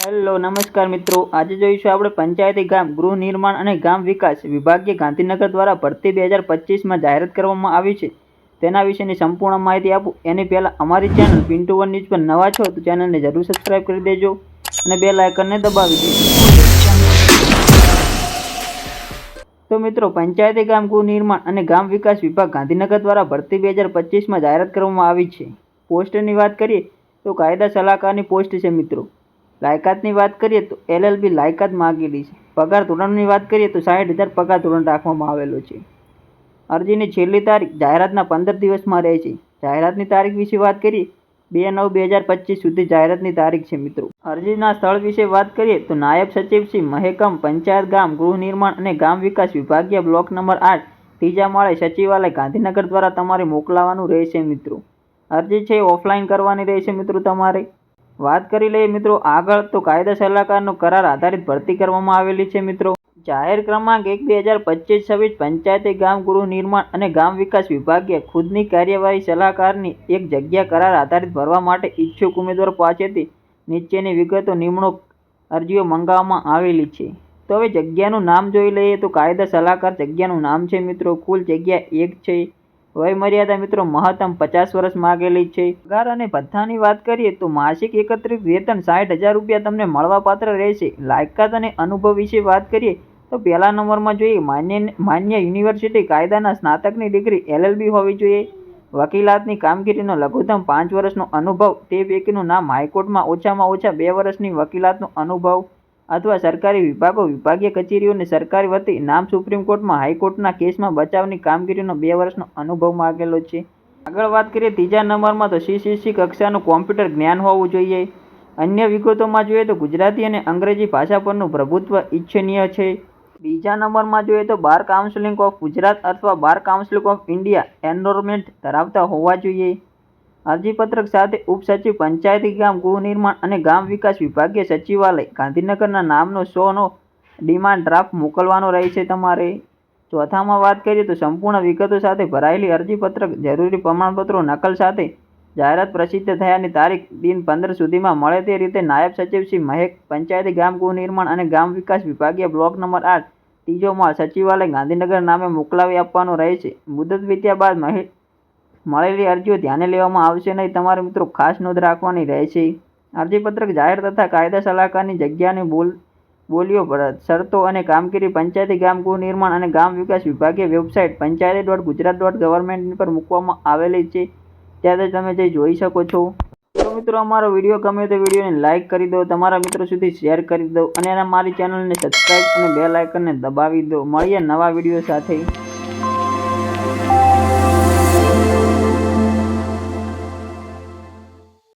Hello નમસ્કાર મિત્રો, આજે જોઈશું આપણે પંચાયતી ગામ ગૃહ નિર્માણ અને ગામ વિકાસ વિભાગીય ગાંધીનગર દ્વારા ભરતી 2025માં જાહેરાત કરવામાં આવી છે તેના વિશેની સંપૂર્ણ માહિતી આપું એની પહેલાં અમારી ચેનલ પિન્ટુ વન ન્યૂઝ પર નવા છો તો ચેનલને જરૂર સબસ્ક્રાઇબ કરી દેજો અને બેલ આઇકનને દબાવી દેજો। તો મિત્રો, પંચાયતી ગામ ગૃહ નિર્માણ અને ગામ વિકાસ વિભાગ ગાંધીનગર દ્વારા ભરતી 2025માં જાહેરાત કરવામાં આવી છે। પોસ્ટની વાત કરીએ તો કાયદા સલાહકારની પોસ્ટ છે મિત્રો। લાયકાતની વાત કરીએ તો LLB લાયકાત માગેલી છે। પગાર ધોરણની વાત કરીએ તો 60,000 પગાર ધોરણ રાખવામાં આવેલો છે। અરજીની છેલ્લી તારીખ જાહેરાતના 15 દિવસમાં રહે છે। જાહેરાતની તારીખ વિશે વાત કરીએ 2/9/2025 સુધી જાહેરાતની તારીખ છે મિત્રો। અરજીના સ્થળ વિશે વાત કરીએ તો નાયબ સચિવ શ્રી મહેકમ પંચાયત ગામ ગૃહ નિર્માણ અને ગામ વિકાસ વિભાગીય બ્લોક નંબર 8 ત્રીજા માળે સચિવાલય ગાંધીનગર દ્વારા તમારે મોકલાવાનું રહેશે મિત્રો। અરજી છે ઓફલાઈન કરવાની રહેશે મિત્રો તમારે। વાત કરી લઈએ મિત્રો આગળ તો કાયદા સલાહકારનો કરાર આધારિત ભરતી કરવામાં આવેલી છે મિત્રો। જાહેર ક્રમાંક 1/2025 પંચાયતી ગામ ગૃહ નિર્માણ અને ગામ વિકાસ વિભાગીય ખુદની કાર્યવાહી સલાહકારની એક જગ્યા કરાર આધારિત ભરવા માટે ઈચ્છુક ઉમેદવારો પાસેથી નીચેની વિગતો નિમણૂક અરજીઓ મંગાવવામાં આવેલી છે। તો હવે જગ્યાનું નામ જોઈ લઈએ તો કાયદા સલાહકાર જગ્યાનું નામ છે મિત્રો। કુલ જગ્યા 1 છે। વય મર્યાદા મિત્રો મહત્તમ 50 વર્ષ માગેલી છે। પગાર અને ભથ્થાની વાત કરીએ તો માસિક એકત્રિત વેતન 60,000 રૂપિયા તમને મળવાપાત્ર રહેશે। લાયકાત અને અનુભવ વિશે વાત કરીએ તો પહેલા નંબરમાં જોઈએ માન્ય યુનિવર્સિટી કાયદાના સ્નાતકની ડિગ્રી LLB હોવી જોઈએ। વકીલાતની કામગીરીનો લઘુત્તમ 5 વર્ષનો અનુભવ, તે પૈકીનું નામ હાઈકોર્ટમાં ઓછામાં ઓછા 2 વર્ષની વકીલાતનો અનુભવ અથવા સરકારી વિભાગો વિભાગીય કચેરીઓને સરકારી વતી નામ સુપ્રીમ કોર્ટમાં હાઈકોર્ટના કેસમાં બચાવની કામગીરીનો 2 વર્ષનો અનુભવ માગેલો છે। આગળ વાત કરીએ ત્રીજા નંબરમાં તો CCC કક્ષાનું કોમ્પ્યુટર જ્ઞાન હોવું જોઈએ। અન્ય વિગતોમાં જોઈએ તો ગુજરાતી અને અંગ્રેજી ભાષા પરનું પ્રભુત્વ ઈચ્છનીય છે। બીજા નંબરમાં જોઈએ તો બાર કાઉન્સિલ ઓફ ગુજરાત અથવા bar council of India enrolment ધરાવતા હોવા જોઈએ। અરજીપત્રક સાથે ઉપસચિવ પંચાયતી ગામ ગૃહ નિર્માણ અને ગામ વિકાસ વિભાગીય સચિવાલય ગાંધીનગરના નામનો 100નો ડિમાન્ડ ડ્રાફ્ટ મોકલવાનો રહેશે તમારે। ચોથામાં વાત કરીએ તો સંપૂર્ણ વિગતો સાથે ભરાયેલી અરજીપત્રક જરૂરી પ્રમાણપત્રો નકલ સાથે જાહેરાત પ્રસિદ્ધ થયાની તારીખ દિન 15 સુધીમાં મળે તે રીતે નાયબ સચિવ શ્રી મહેક પંચાયતી ગામ ગૃહ નિર્માણ અને ગામ વિકાસ વિભાગીય બ્લોક નંબર 8 ત્રીજો માળ સચિવાલય ગાંધીનગર નામે મોકલાવી આપવાનો રહેશે। મુદત વીત્યા બાદ મળેલી અરજીઓ ધ્યાને લેવામાં આવશે નહીં, તમારે મિત્રો ખાસ નોંધ રાખવાની રહેશે। અરજીપત્રક જાહેર તથા કાયદા સલાહકારની જગ્યાની બોલીઓ શરતો અને કામગીરી પંચાયતી ગામ ગૃહ નિર્માણ અને ગામ વિકાસ વિભાગીય વેબસાઇટ panchayati.gujarat.government પર મૂકવામાં આવેલી છે, ત્યાંથી તમે જઈ જોઈ શકો છો। તો મિત્રો, અમારો વિડીયો ગમે તો વિડીયોને લાઇક કરી દો, તમારા મિત્રો સુધી શેર કરી દો અને અમારી ચેનલને સબસ્ક્રાઇબ અને બેલ આઇકનને દબાવી દો। મળીએ નવા વિડીયો સાથે।